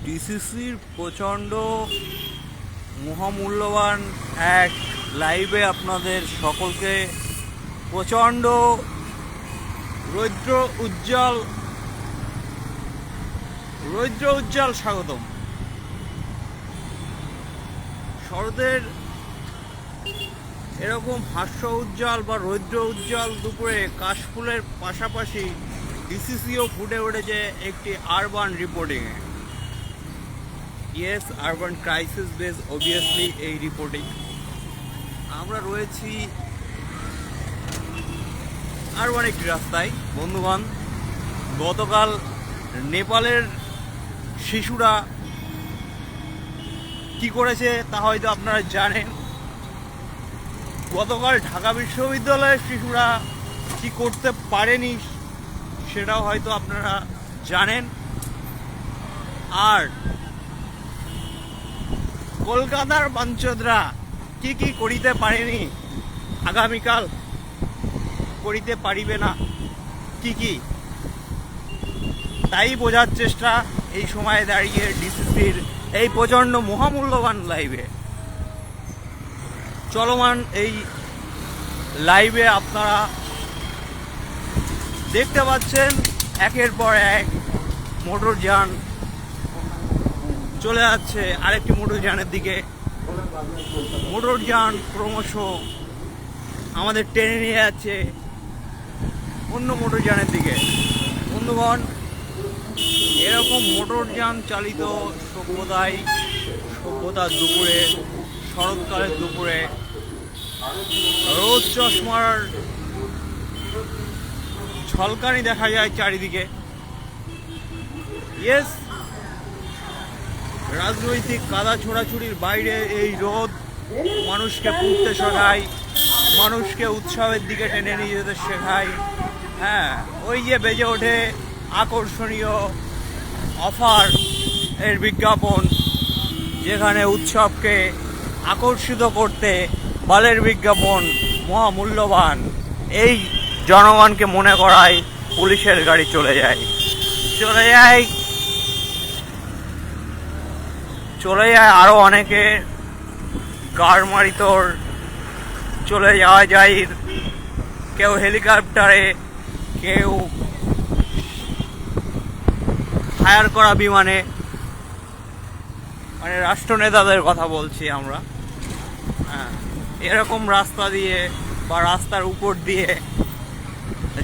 ডিসিসির প্রচণ্ড মহামূল্যবান এক লাইভে আপনাদের সকলকে প্রচণ্ড রৌদ্র উজ্জ্বল স্বাগতম। শরতের এরকম হাস্য উজ্জ্বল বা রৌদ্র উজ্জ্বল দুপুরে কাশফুলের পাশাপাশি ডিসিসিও ফুটে উঠেছে একটি আরবান রিপোর্টিংয়ে। Yes, urban crisis base obviously এই রিপোর্টিং। আমরা রয়েছি আরবান একটি রাস্তায়। বন্ধুগণ, গতকাল নেপালের শিশুরা কি করেছে তা হয়তো আপনারা জানেন। গতকাল ঢাকা বিশ্ববিদ্যালয়ের শিশুরা কি করতে পারেনি সেটাও হয়তো আপনারা জানেন। আর কলকাতার বাঞ্চোদরা কি কি করিতে পারেনি, আগামীকাল করিতে পারিবে না কি তাই বোঝার চেষ্টা এই সময়ে দাঁড়িয়ে ডিসিসির এই প্রচণ্ড মহামূল্যবান লাইভে। চলমান এই লাইভে আপনারা দেখতে পাচ্ছেন একের পর এক মোটরযান চলে যাচ্ছে আরেকটি মোটরযানের দিকে। মোটরযান ক্রমশ আমাদের টেনে নিয়ে যাচ্ছে অন্য মোটরযানের দিকে। বন্ধুগণ, এরকম মোটরযান চালিত সভ্যতার দুপুরে, শরৎকালের দুপুরে রোদ চশমার ঝলকানি দেখা যায় চারিদিকে। ইয়েস, রাজনৈতিক কাদা ছোড়াছুড়ির বাইরে এই রোদ মানুষকে পড়তে শেখায়, মানুষকে উৎসবের দিকে টেনে নিয়ে যেতে শেখায়। হ্যাঁ, ওই যে বেজে ওঠে আকর্ষণীয় অফার এর বিজ্ঞাপন, যেখানে উৎসবকে আকর্ষিত করতে বালের বিজ্ঞাপন মহামূল্যবান। এই জনগণকে মনে করায় পুলিশের গাড়ি চলে যায় আরো অনেকে গাড়মারিতর চলে যাওয়া যায়, কেউ হেলিকপ্টারে, কেউ হায়ার করা বিমানে। মানে রাষ্ট্রনেতাদের কথা বলছি আমরা। হ্যাঁ, এরকম রাস্তা দিয়ে বা রাস্তার উপর দিয়ে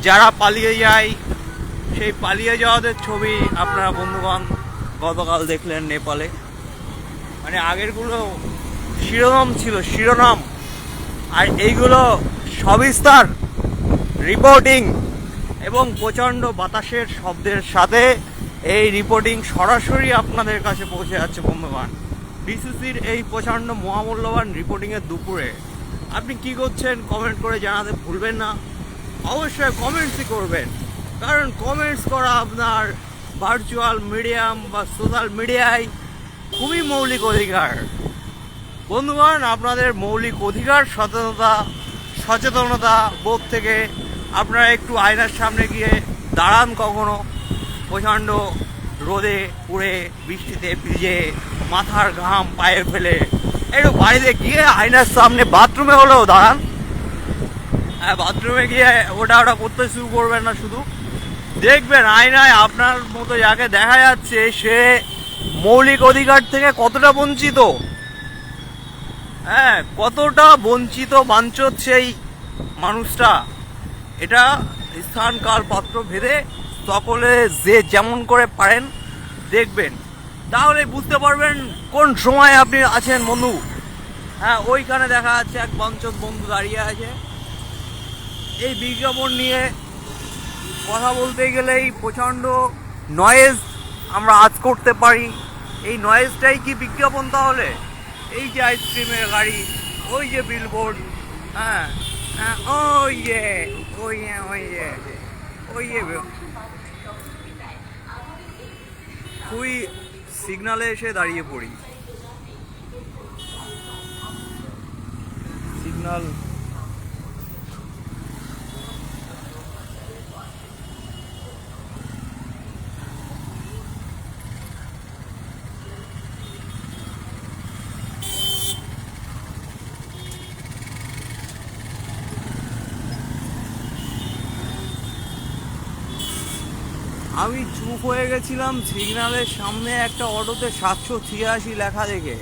যারা পালিয়ে যায়, সেই পালিয়ে যাওয়াদের ছবি আপনারা বন্ধুগণ গতকাল দেখলেন নেপালে। মানে আগেরগুলো শিরোনাম, আর এইগুলো সবিস্তার রিপোর্টিং এবং প্রচণ্ড বাতাসের শব্দের সাথে এই রিপোর্টিং সরাসরি আপনাদের কাছে পৌঁছে যাচ্ছে। বন্ধুগণ, ডিসিসির এই প্রচণ্ড মহামূল্যবান রিপোর্টিংয়ের দুপুরে আপনি কি করছেন কমেন্ট করে জানাতে ভুলবেন না। অবশ্যই কমেন্টসই করবেন, কারণ কমেন্টস করা আপনার ভার্চুয়াল মিডিয়াম বা সোশ্যাল মিডিয়ায় খুবই মৌলিক অধিকার। বন্ধুগণ, আপনাদের মৌলিক অধিকার সচেতনতা বোধ থেকে আপনারা একটু আয়নার সামনে গিয়ে দাঁড়ান। কখনো প্রচণ্ড রোদে পুড়ে, বৃষ্টিতে ভিজে, মাথার ঘাম পায়ে ফেলে একটু বাড়িতে গিয়ে আয়নার সামনে বাথরুমে হলেও দাঁড়ান। হ্যাঁ, বাথরুমে গিয়ে ওটা করতে শুরু করবেন না, শুধু দেখবেন আয়নায় আপনার মতো যাকে দেখা যাচ্ছে সে মৌলিক অধিকার থেকে কতটা বঞ্চিত। হ্যাঁ, কতটা বঞ্চিত বাঞ্চত সেই মানুষটা। এটা স্থান কাল পাত্র ভেদে সকলে যে যেমন করে পারেন দেখবেন, তাহলে বুঝতে পারবেন কোন সময় আপনি আছেন বন্ধু। হ্যাঁ, ওইখানে দেখা যাচ্ছে এক বাঞ্চত বন্ধু দাঁড়িয়ে আছে। এই বিজ্ঞাপন নিয়ে কথা বলতে গেলেই প্রচণ্ড নয়েজ আমরা আজ করতে পারি। এই নয়েজটাই কি বিজ্ঞাপন তাহলে? এই যে আইসক্রিমের গাড়ি, ওই যে বিলবোর্ড, হ্যাঁ হ্যাঁ, খুবই সিগনালে এসে দাঁড়িয়ে পড়ি। সিগনাল আমি চুপ হয়ে গেছিলাম সিগন্যালের সামনে একটা অটোতে 786 লেখা দেখে।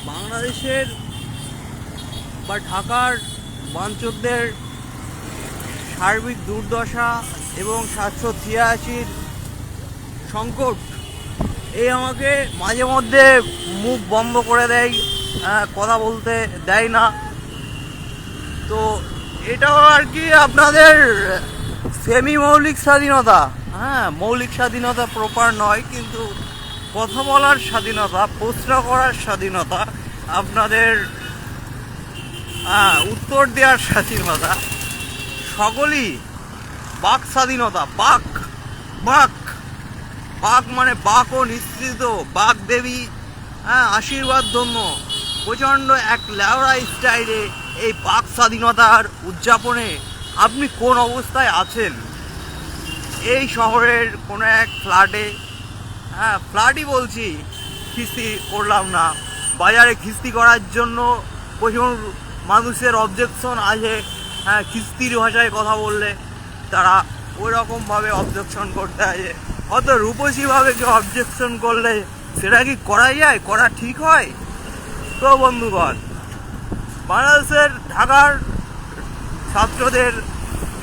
বাংলাদেশের বা ঢাকার বাঞ্চোরদের সার্বিক দুর্দশা এবং 786 সংকট এই আমাকে মাঝে মধ্যে মুখ বন্ধ করে দেয়, কথা বলতে দেয় না। তো এটাও আর কি আপনাদের সেমি মৌলিক স্বাধীনতা, মৌলিক স্বাধীনতা প্রপার নয়, কিন্তু কথা বলার স্বাধীনতা, প্রশ্ন করার স্বাধীনতা, আপনাদের উত্তর দেওয়ার স্বাধীনতা, সকলই বাক স্বাধীনতা। বাক বাক বাঘ মানে বাঘ ও নিশ্চিত বাঘ দেবী, আশীর্বাদ ধন্য প্রচণ্ড এক লেওড়া স্টাইলে এই বাক স্বাধীনতার উদযাপনে আপনি কোন অবস্থায় আছেন? এই শহরের কোনো এক ফ্ল্যাটে, ফ্ল্যাটই বলছি, খিস্তি করলাম না, বাজারে খিস্তি করার জন্য প্রচুর মানুষের অবজেকশন আছে। খিস্তির ভাষায় কথা বললে তারা ওই রকমভাবে অবজেকশন করতে আছে। অত রূপসীভাবে কেউ অবজেকশন করলে সেটা কি করা যায়? করা ঠিক হয়? তো বন্ধুগণ, বাংলাদেশের ঢাকার ছাত্রদের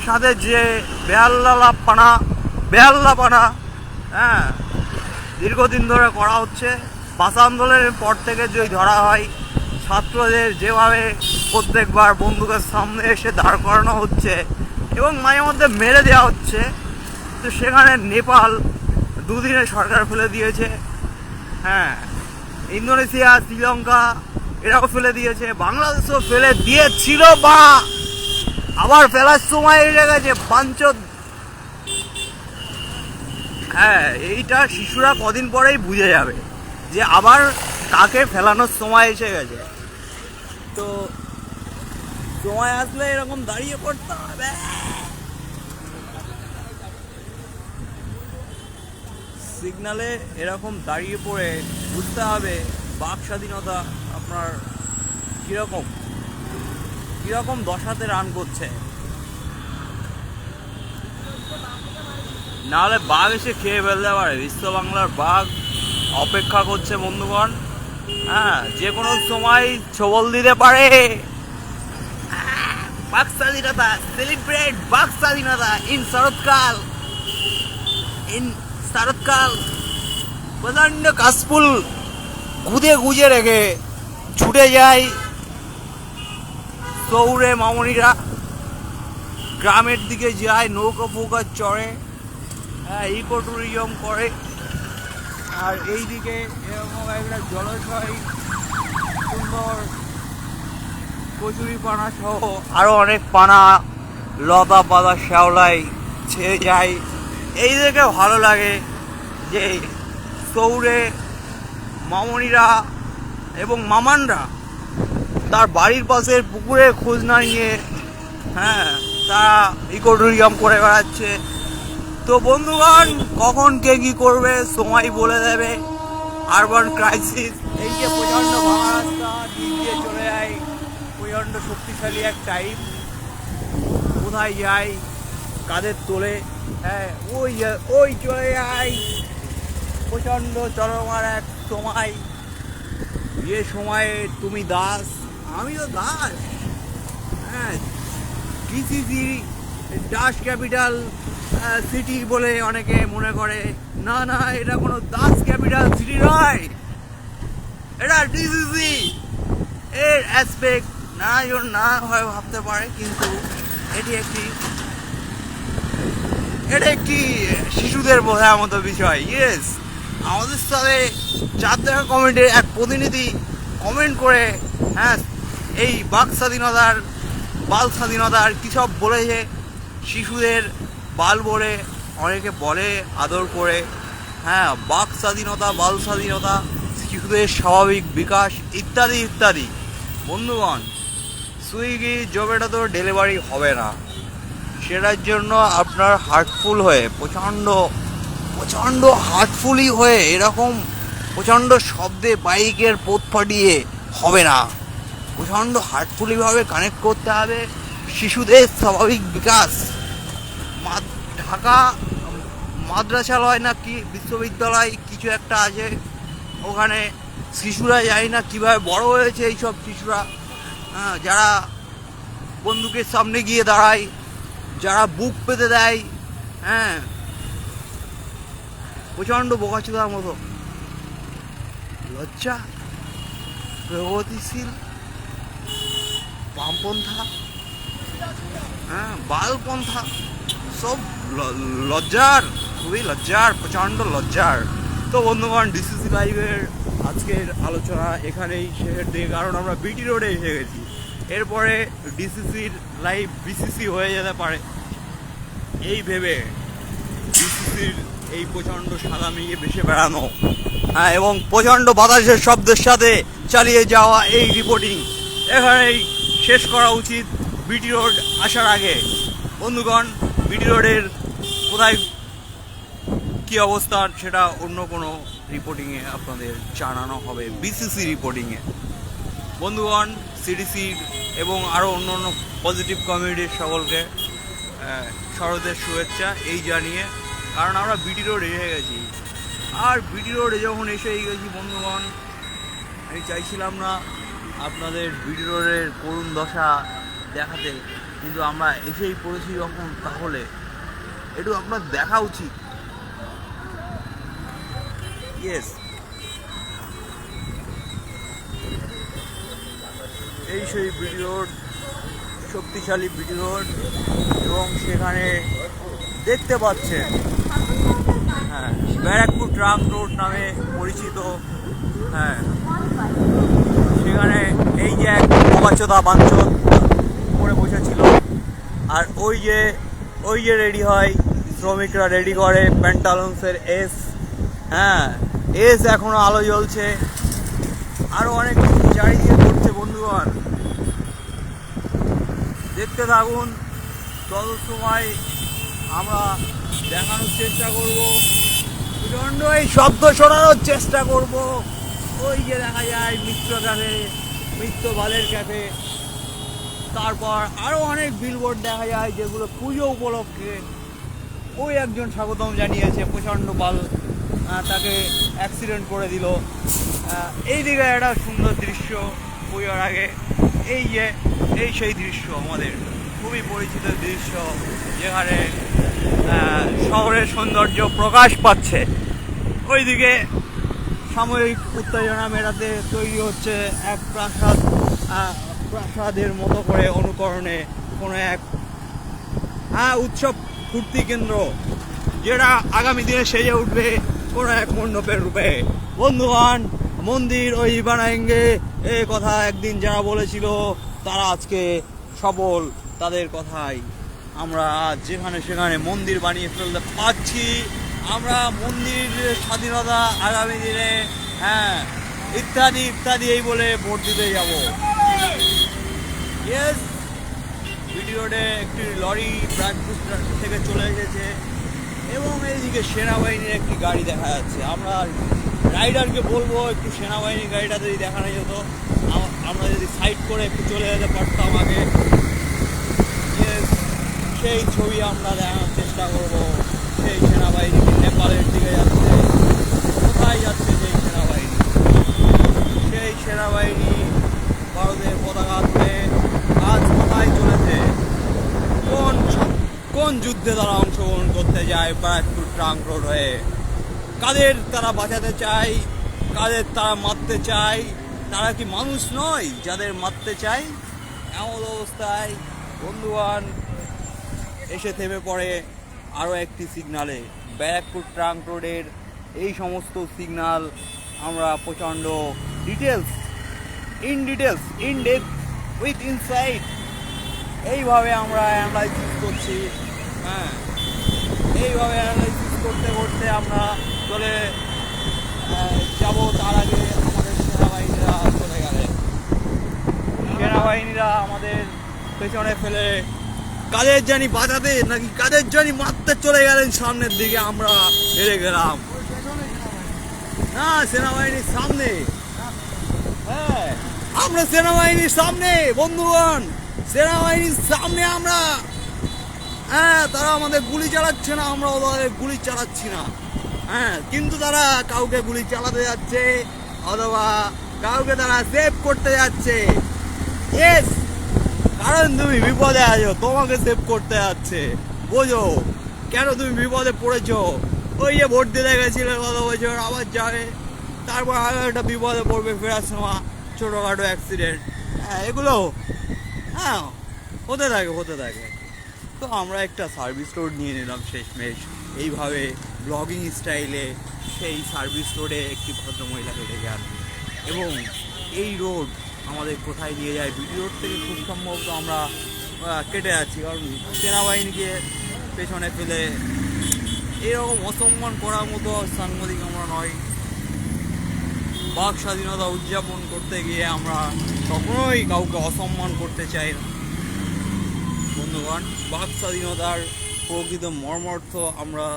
সাথে যে বেহাল্লাপানা দীর্ঘদিন ধরে করা হচ্ছে, ভাষা আন্দোলনের পর থেকে যদি ধরা হয়, ছাত্রদের যেভাবে প্রত্যেকবার বন্দুকের সামনে এসে দাঁড় করানো হচ্ছে এবং মাঝে মধ্যে মেরে দেওয়া হচ্ছে, তো সেখানে নেপাল দুদিনে সরকার ফেলে দিয়েছে, ইন্দোনেশিয়া, শ্রীলঙ্কা এরাও ফেলে দিয়েছে, বাংলাদেশও ফেলে দিয়েছিল বা আবার ফেলার সময় এসে গেছে বাঞ্চোদ। এইটা শিশুরা কদিন পরেই বুঝে যাবে যে আবার কাকে ফেলানোর সময় এসে গেছে। তো সময় আসলে এরকম দাঁড়িয়ে পড়তে হবে। সিগনালে এরকম দাঁড়িয়ে পড়ে বুঝতে হবে বাক স্বাধীনতা আপনার কিরকম দশাতে রান করছে। নাহলে বাঘ এসে খেয়ে ফেলতে পারে। বিশ্ব বাংলার বাঘ অপেক্ষা করছে বন্ধুগণ, যে কোনো সময় ছবল দিতে পারে। বাক স্বাধীনতা, সেলিব্রেট বাক স্বাধীনতা ইন শরৎকাল। প্রচণ্ড কাশফুল গুঁজে রেখে ছুটে যায় শহুরে মামনিরা, গ্রামের দিকে যায়, নৌকা ফৌকা চড়ে, ইকো ট্যুরিজম করে। আর এইদিকে এরকম একটা জলাশয়, সুন্দর কচুরি পানা সহ আরো অনেক পানা, লতা পাতা শ্যাওলায় ছেয়ে যায়। এই দেখে ভালো লাগে যে শহুরে মামনিরা এবং মামানরা তার বাড়ির পাশের পুকুরে খোঁজ না নিয়ে তারা ইকো ট্যুরিজম করে বেড়াচ্ছে। তো বন্ধুগণ, কখন কে কি করবে সময় বলে দেবে। আরবান ক্রাইসিস, এই যে প্রচণ্ড ভাঙা রাস্তা দিক দিয়ে চলে যায়, প্রচণ্ড শক্তিশালী এক টাইপ, কোথায় যায় কাদের তোলে, ওই চলে যায়। প্রচণ্ড চলমান এক সময়, যে সময়ে তুমি দাস, আমিও Das. DCC Das capital city বলে অনেকে মনে করে, না এটা কোনো দাস ক্যাপিটাল সিটি নয়, এটা ডিসিসি এর অ্যাসপেক্ট না হয় ভাবতে পারে, কিন্তু এটা একটি শিশুদের বোঝার মতো বিষয়। ইয়েস, আমাদের সাথে 4 দেখা কমেন্টের এক প্রতিনিধি কমেন্ট করে এই বাক স্বাধীনতার, বাল স্বাধীনতার কী সব বলেছে। শিশুদের বাল বলে অনেকে বলে আদর করে, বাক স্বাধীনতা, বাল স্বাধীনতা, শিশুদের স্বাভাবিক বিকাশ ইত্যাদি ইত্যাদি। বন্ধুগণ, সুইগি জোম্যাটো তো ডেলিভারি হবে না, সেটার জন্য আপনার হার্টফুল হয়ে প্রচণ্ড হার্টফুলি হয়ে এরকম প্রচণ্ড শব্দে বাইকের পোত ফাটিয়ে হবে না। প্রচণ্ড হার্টফুলিভাবে কানেক্ট করতে হবে শিশুদের স্বাভাবিক বিকাশ। ঢাকা মাদ্রাসালয় না কি বিশ্ববিদ্যালয় কিছু একটা আছে, ওখানে শিশুরা যায় না কীভাবে বড় হয়েছে এইসব শিশুরা, যারা বন্দুকের সামনে গিয়ে দাঁড়ায়, যারা বুক পেতে দেয়, হ্যাঁ, প্রচণ্ড বোকাচোদার মতো। লজ্জা, প্রগতিশীল, বামপন্থা, হ্যাঁ, বালপন্থা, সব লজ্জার, খুবই লজ্জার, প্রচণ্ড লজ্জার। তো বন্ধুগণ, ডিসিসি লাইভের আজকের আলোচনা এখানেই শেষের দিকে, কারণ আমরা বিটি রোডে এসে গেছি। এরপরে ডিসিসির লাইভ বিসিসি হয়ে যেতে পারে, এই ভেবে ডিসিসির এই প্রচণ্ড সাদামিকে ভেসে বেড়ানো, হ্যাঁ, এবং প্রচণ্ড বাতাসের শব্দের সাথে চালিয়ে যাওয়া এই রিপোর্টিং এখানেই শেষ করা উচিত বিটি রোড আসার আগে। বন্ধুগণ, বিটি রোডের কোথায় কী অবস্থান সেটা অন্য কোনো রিপোর্টিংয়ে আপনাদের জানানো হবে, বিসিসি রিপোর্টিংয়ে। বন্ধুগণ, সিডিসির এবং আরও অন্য অন্য পজিটিভ কমিউনিটির সকলকে শরতের শুভেচ্ছা এই জানিয়ে, কারণ আমরা বিটি রোড এসে গেছি। আর বিটি রোডে যখন এসেই গেছি বন্ধুগণ, আমি চাইছিলাম না আপনাদের বিটি রোডের করুণ দশা দেখাতে, কিন্তু আমরা এসেই পড়েছি যখন, তাহলে একটু আপনার দেখা উচিত। ইয়েস, এই সেই বিটি রোড, শক্তিশালী বিটি রোড, এবং সেখানে দেখতে পাচ্ছেন, হ্যাঁ, ব্যারাকপুর ট্রাঙ্ক রোড নামে পরিচিত। হ্যাঁ, সেখানে এই যে এক বোকাচোদা বাঞ্চদ করে বসেছিল, আর ওই যে রেডি হয়, শ্রমিকরা রেডি করে প্যান্টালন্সের এস, হ্যাঁ, এস এখনো আলো জ্বলছে, আরো অনেক কিছু চারিদিকে ঘটছে। বন্ধুগণ, দেখতে থাকুন, তত সময় আমরা দেখানোর চেষ্টা করব, প্রচণ্ড এই শব্দ শোনানোর চেষ্টা করব। ওই যে দেখা যায় মিত্র ক্যাফে, মিত্র বালের ক্যাফে, তারপর আরও অনেক বিলবোর্ড দেখা যায় যেগুলো পুজো উপলক্ষে। ওই একজন স্বাগতম জানিয়েছে, প্রচণ্ড বাল, তাকে অ্যাক্সিডেন্ট করে দিল। এই দিকে একটা সুন্দর দৃশ্য পুজোর আগে, এই সেই দৃশ্য, আমাদের খুবই পরিচিত দৃশ্য, যেখানে শহরের সৌন্দর্য প্রকাশ পাচ্ছে। ওইদিকে সাময়িক উত্তেজনা মেটাতে তৈরি হচ্ছে এক প্রাসাদের মতো করে অনুকরণে কোনো এক উৎসব ফুর্তি কেন্দ্র, যেটা আগামী দিনে সেজে উঠবে কোনো এক মণ্ডপের রূপে। বন্ধুগণ, মন্দির ওই বানায়েঙ্গে, এ কথা একদিন যারা বলেছিল তারা আজকে সফল, তাদের কথাই আমরা যেখানে সেখানে মন্দির বানিয়ে ফেলতে পারছি। আমরা মন্দির স্বাধীনতা আগামী দিনে, হ্যাঁ, ইত্যাদি ইত্যাদি এই বলে ভোট দিতে যাব। ইয়েস, বিটি রোডে একটি লরি ব্রাকপুর থেকে চলে এসেছে, এবং এইদিকে সেনাবাহিনীর একটি গাড়ি দেখা যাচ্ছে। আমরা রাইডারকে বলবো একটু সেনাবাহিনীর গাড়িটা যদি দেখানো যেত, আমরা যদি সাইড করে একটু চলে যেতে পারতাম আগে। সেই ছবি আমরা দেখানোর চেষ্টা করব। সেই সেনাবাহিনী নেপালের দিকে যাচ্ছে, কোথায় যাচ্ছে সেই সেনাবাহিনী? সেই সেনাবাহিনী ভারতের পতাকা তুলে আজ কোথায় চলেছে? কোন যুদ্ধে তারা অংশগ্রহণ করতে যায় ব্যারাকপুর ট্রাঙ্ক রোড হয়ে? কাদের তারা বাঁচাতে চায়, কাদের তারা মারতে চায়? তারা কি মানুষ নয় যাদের মারতে চায়? এমন অবস্থায় বন্ধুগণ এসে থেমে পড়ে আরও একটি সিগনালে। ব্যারাকপুর ট্রাঙ্ক রোডের এই সমস্ত সিগনাল আমরা প্রচণ্ড ইন ডেপথ উইথ ইনসাইট এইভাবে আমরা অ্যানালাইসিস করছি। হ্যাঁ, এইভাবে অ্যানালাইসিস করতে করতে আমরা চলে যাব। তার আগে আমাদের সেনাবাহিনীরা চলে গেলেন। সেনাবাহিনীরা আমাদের পেছনে ফেলে কাদের জানি বাঁচাতে নাকি কাদের জানি মারতে চলে গেলেন সামনের দিকে। আমরা হেরে গেলাম। না, সেনাবাহিনীর সামনে। হ্যাঁ, আমরা সেনাবাহিনীর সামনে বন্ধুগণ, সেনাবাহিনীর সামনে আমরা। হ্যাঁ, তারা আমাদের গুলি চালাচ্ছে না, আমরা ওদের গুলি চালাচ্ছি না। হ্যাঁ, কিন্তু তারা কাউকে গুলি চালাতে যাচ্ছে অথবা কাউকে তারা সেভ করতে যাচ্ছে। ইয়েস, কারণ তুমি বিপদে আছো, তোমাকে সেভ করতে যাচ্ছে। বোঝো কেন তুমি বিপদে পড়েছো। ওই যে ভোট দিতে গেছিলে গত বছর, আবার যাবে, তারপর আরো একটা বিপদে পড়বে ফেরার সময়, ছোটোখাটো অ্যাক্সিডেন্ট। হ্যাঁ, এগুলো হ্যাঁ হতে থাকে হতে থাকে। তো আমরা একটা সার্ভিস রোড নিয়ে নিলাম শেষমেশ এইভাবে ব্লগিং স্টাইলে। সেই সার্ভিস রোডে একটি ভদ্রমহিলা হেঁটে যান এবং এই রোড আমাদের কোথায় নিয়ে যায়, বিডি রোড থেকে খুব সম্ভবত আমরা কেটে যাচ্ছি, কারণ সেনাবাহিনীকে পেছনে ফেলে এরকম অসম্মান করার মতো সাংবাদিক আমরা নয়। বাক স্বাধীনতা উদযাপন করতে গিয়ে আমরা কখনোই কাউকে অসম্মান করতে চাই না বন্ধুগণ। বাক স্বাধীনতার প্রকৃত মর্মার্থ আমরা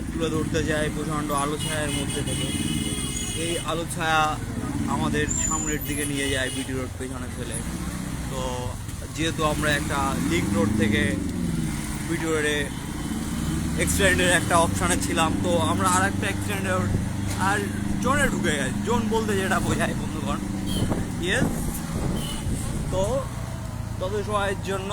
তুলে ধরতে চাই প্রচণ্ড আলো ছায়ার মধ্যে থেকে। এই আলো ছায়া আমাদের সামনের দিকে নিয়ে যায় বিডি রোড পেছনে ফেলে। তো যেহেতু আমরা একটা লিঙ্ক রোড থেকে বিডি রোডে এক্সটেন্ডের একটা অপশানে ছিলাম, তো আমরা আর একটা এক্সটেন্ডের আর জোনে ঢুকে গেছি। জোন বলতে যেটা বোঝায় বন্ধুগণ। ইয়েস, তো তত সময়ের জন্য